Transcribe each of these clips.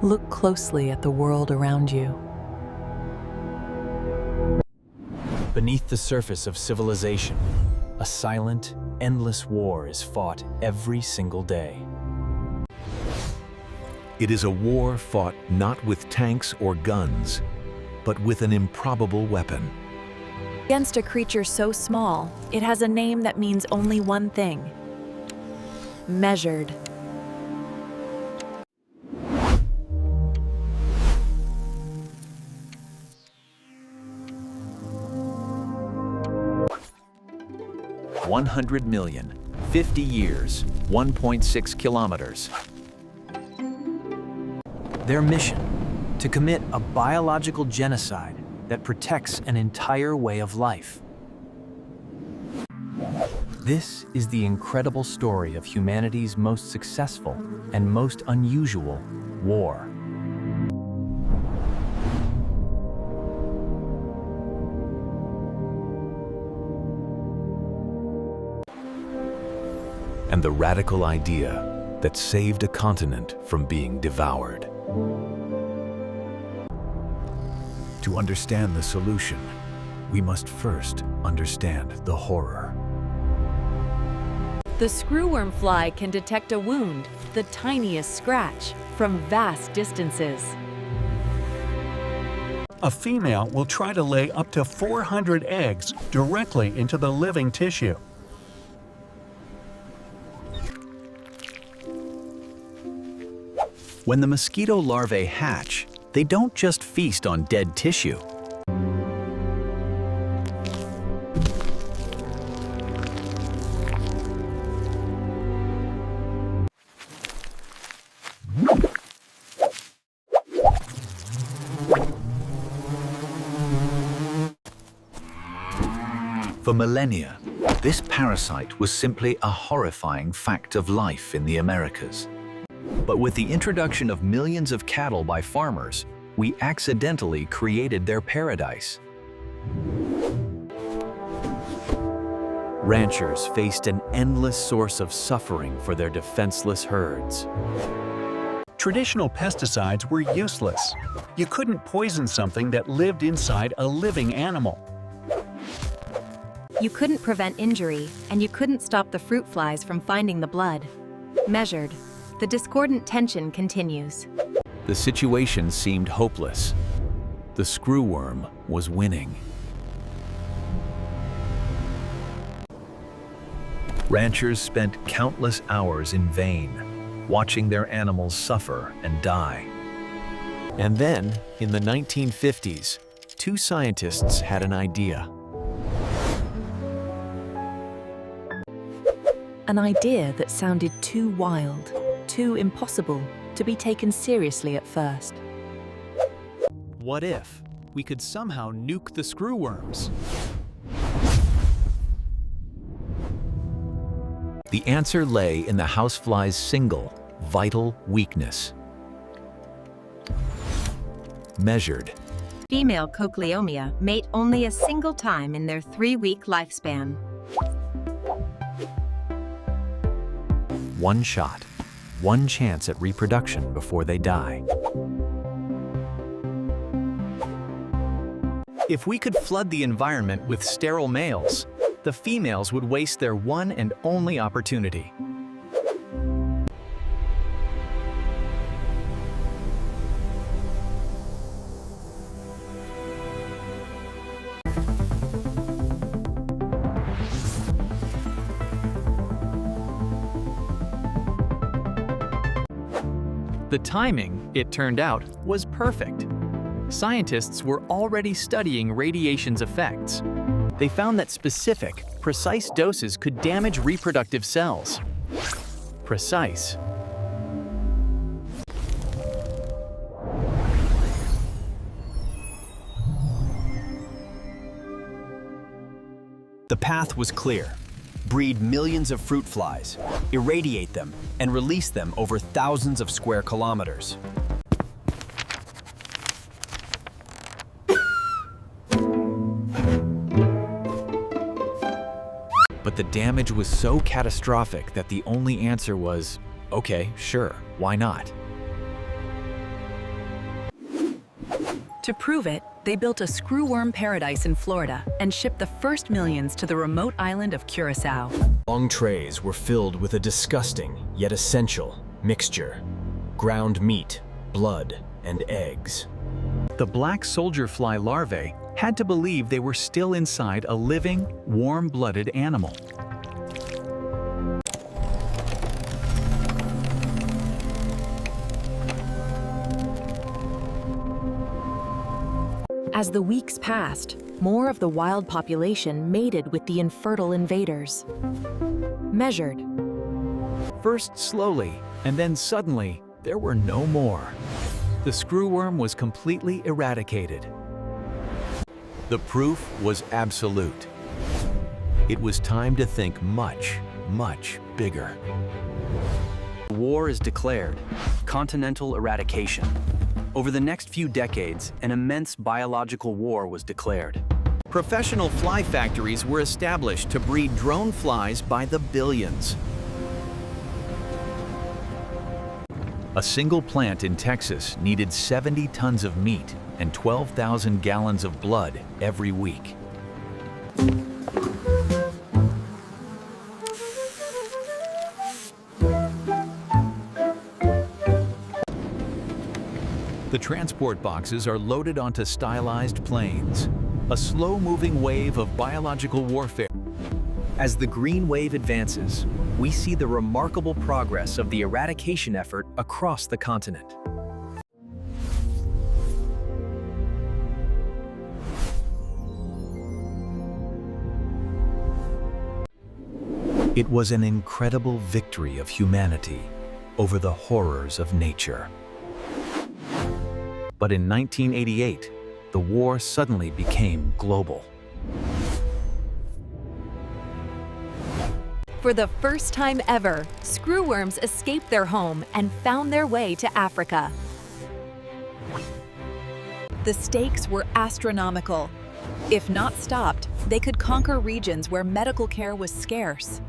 Look closely at the world around you. Beneath the surface of civilization, a silent, endless war is fought every single day. It is a war fought not with tanks or guns, but with an improbable weapon. Against a creature so small, it has a name that means only one thing: measured. $100 million, 50 years, 1.6 kilometers. Their mission: to commit a biological genocide that protects an entire way of life. This is the incredible story of humanity's most successful and most unusual war. And the radical idea that saved a continent from being devoured. To understand the solution, we must first understand the horror. The screwworm fly can detect a wound, the tiniest scratch, from vast distances. A female will try to lay up to 400 eggs directly into the living tissue. When the mosquito larvae hatch, they don't just feast on dead tissue. For millennia, this parasite was simply a horrifying fact of life in the Americas. But with the introduction of millions of cattle by farmers, we accidentally created their paradise. Ranchers faced an endless source of suffering for their defenseless herds. Traditional pesticides were useless. You couldn't poison something that lived inside a living animal. You couldn't prevent injury, and you couldn't stop the fruit flies from finding the blood. Measured. The discordant tension continues. The situation seemed hopeless. The screwworm was winning. Ranchers spent countless hours in vain, watching their animals suffer and die. And then, in the 1950s, two scientists had an idea. An idea that sounded too wild, too impossible to be taken seriously at first. What if we could somehow nuke the screwworms? The answer lay in the housefly's single, vital weakness: measured. Female cochleomia mate only a single time in their 3-week lifespan. One shot, one chance at reproduction before they die. If we could flood the environment with sterile males, the females would waste their one and only opportunity. The timing, it turned out, was perfect. Scientists were already studying radiation's effects. They found that specific, precise doses could damage reproductive cells. Precise. The path was clear. Breed millions of fruit flies, irradiate them, and release them over thousands of square kilometers. But the damage was so catastrophic that the only answer was, okay, sure, why not? To prove it, they built a screwworm paradise in Florida and shipped the first millions to the remote island of Curacao. Long trays were filled with a disgusting, yet essential, mixture. Ground meat, blood, and eggs. The black soldier fly larvae had to believe they were still inside a living, warm-blooded animal. As the weeks passed, more of the wild population mated with the infertile invaders. Measured. First slowly, and then suddenly, there were no more. The screwworm was completely eradicated. The proof was absolute. It was time to think much, much bigger. War is declared. Continental eradication. Over the next few decades, an immense biological war was declared. Professional fly factories were established to breed drone flies by the billions. A single plant in Texas needed 70 tons of meat and 12,000 gallons of blood every week. The transport boxes are loaded onto stylized planes, a slow-moving wave of biological warfare. As the green wave advances, we see the remarkable progress of the eradication effort across the continent. It was an incredible victory of humanity over the horrors of nature. But in 1988, the war suddenly became global. For the first time ever, screwworms escaped their home and found their way to Africa. The stakes were astronomical. If not stopped, they could conquer regions where medical care was scarce.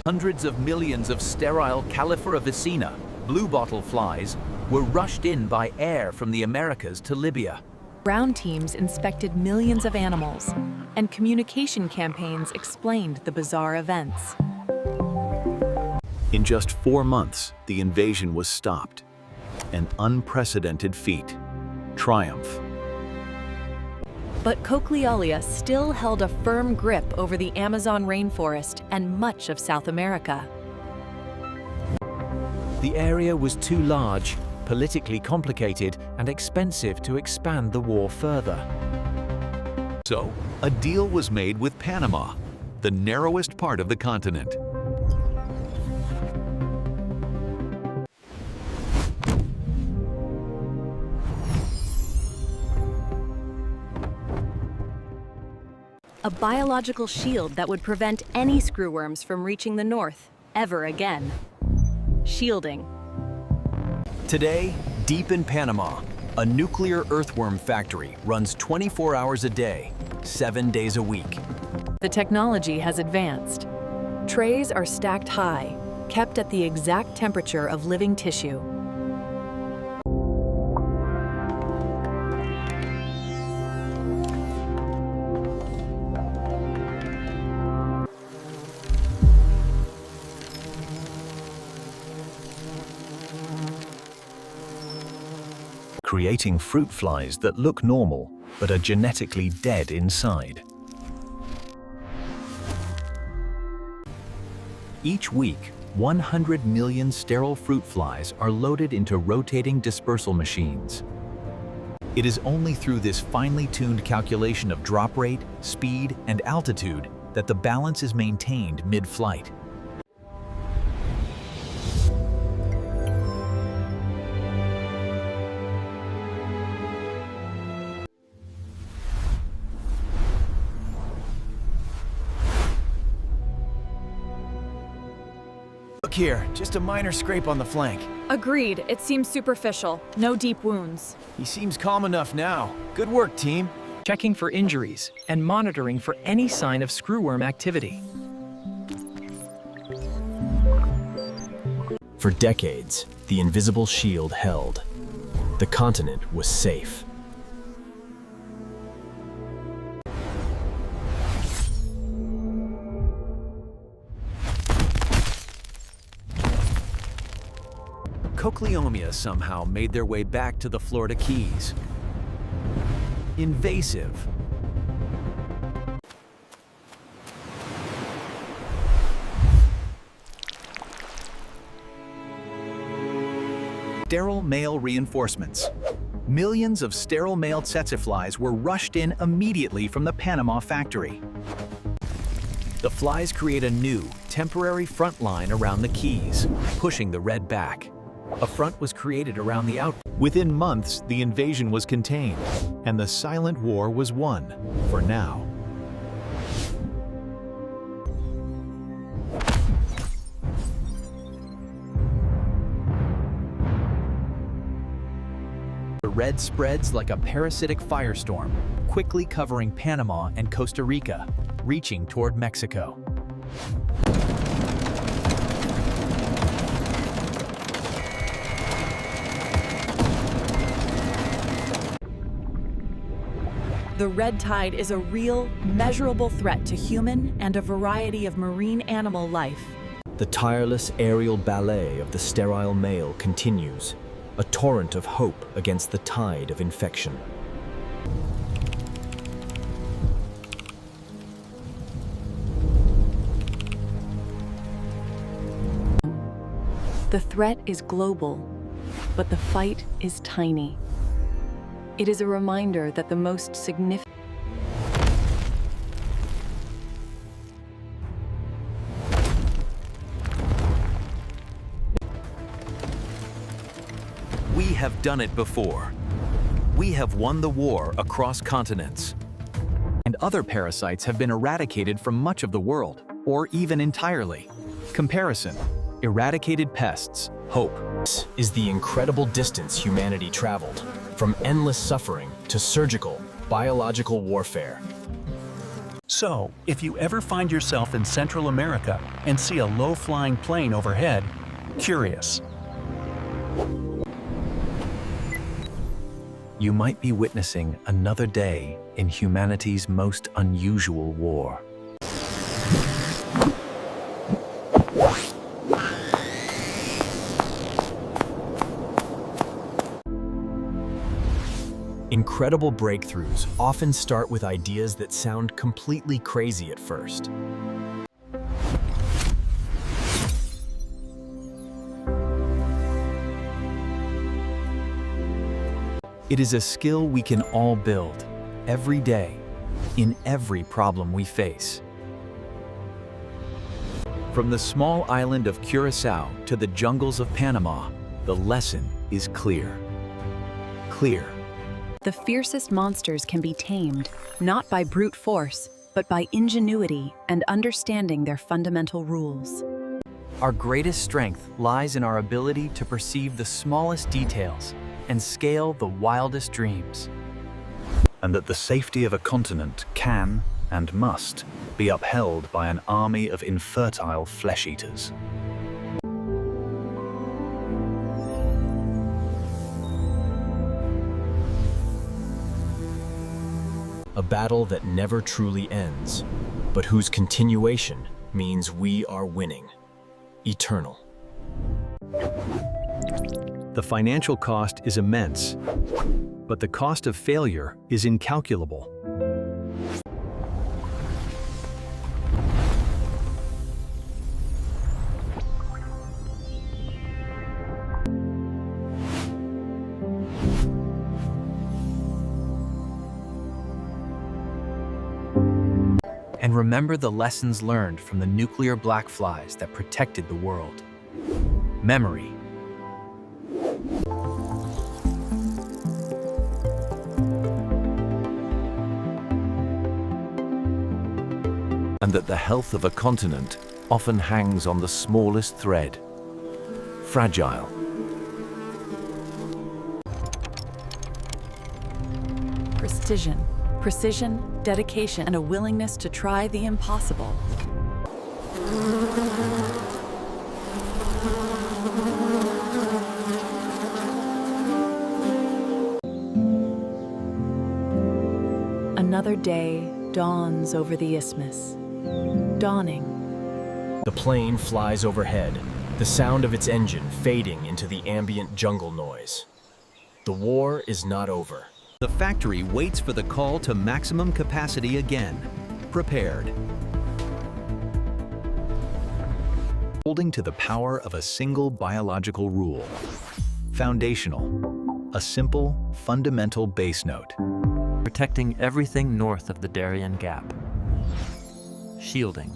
Hundreds of millions of sterile Calliphora vicina, bluebottle flies, were rushed in by air from the Americas to Libya. Ground teams inspected millions of animals, and communication campaigns explained the bizarre events. In just 4 months, the invasion was stopped. An unprecedented feat. Triumph. But Cochlealia still held a firm grip over the Amazon rainforest and much of South America. The area was too large, politically complicated, and expensive to expand the war further. So, a deal was made with Panama, the narrowest part of the continent. A biological shield that would prevent any screwworms from reaching the north ever again. Shielding. Today, deep in Panama, a nuclear earthworm factory runs 24 hours a day, 7 days a week. The technology has advanced. Trays are stacked high, kept at the exact temperature of living tissue. Creating fruit flies that look normal, but are genetically dead inside. Each week, 100 million sterile fruit flies are loaded into rotating dispersal machines. It is only through this finely tuned calculation of drop rate, speed, and altitude that the balance is maintained mid-flight. Look here, just a minor scrape on the flank. Agreed, it seems superficial. No deep wounds. He seems calm enough now. Good work, team. Checking for injuries and monitoring for any sign of screwworm activity. For decades, the invisible shield held. The continent was safe. Cochleomia somehow made their way back to the Florida Keys. Invasive. Sterile male reinforcements. Millions of sterile male tsetse flies were rushed in immediately from the Panama factory. The flies create a new, temporary front line around the Keys, pushing the red back. A front was created around the outpost. Within months, the invasion was contained, and the silent war was won, for now. The red spreads like a parasitic firestorm, quickly covering Panama and Costa Rica, reaching toward Mexico. The red tide is a real, measurable threat to human and a variety of marine animal life. The tireless aerial ballet of the sterile male continues, a torrent of hope against the tide of infection. The threat is global, but the fight is tiny. It is a reminder that the most significant We have done it before. We have won the war across continents. And other parasites have been eradicated from much of the world, or even entirely. Comparison: eradicated pests, hope. This is the incredible distance humanity traveled, from endless suffering to surgical, biological warfare. So, if you ever find yourself in Central America and see a low-flying plane overhead, curious. You might be witnessing another day in humanity's most unusual war. Incredible breakthroughs often start with ideas that sound completely crazy at first. It is a skill we can all build, every day, in every problem we face. From the small island of Curacao to the jungles of Panama, the lesson is clear. Clear. The fiercest monsters can be tamed, not by brute force, but by ingenuity and understanding their fundamental rules. Our greatest strength lies in our ability to perceive the smallest details and scale the wildest dreams. And that the safety of a continent can and must be upheld by an army of infertile flesh-eaters. A battle that never truly ends, but whose continuation means we are winning. Eternal. The financial cost is immense, but the cost of failure is incalculable. And remember the lessons learned from the nuclear black flies that protected the world. Memory. And that the health of a continent often hangs on the smallest thread. Fragile. Precision, dedication, and a willingness to try the impossible. Another day dawns over the isthmus. Dawning. The plane flies overhead, the sound of its engine fading into the ambient jungle noise. The war is not over. The factory waits for the call to maximum capacity again, prepared. Holding to the power of a single biological rule. Foundational, a simple, fundamental base note. Protecting everything north of the Darien Gap. Shielding.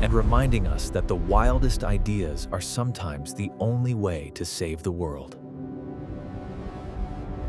And reminding us that the wildest ideas are sometimes the only way to save the world.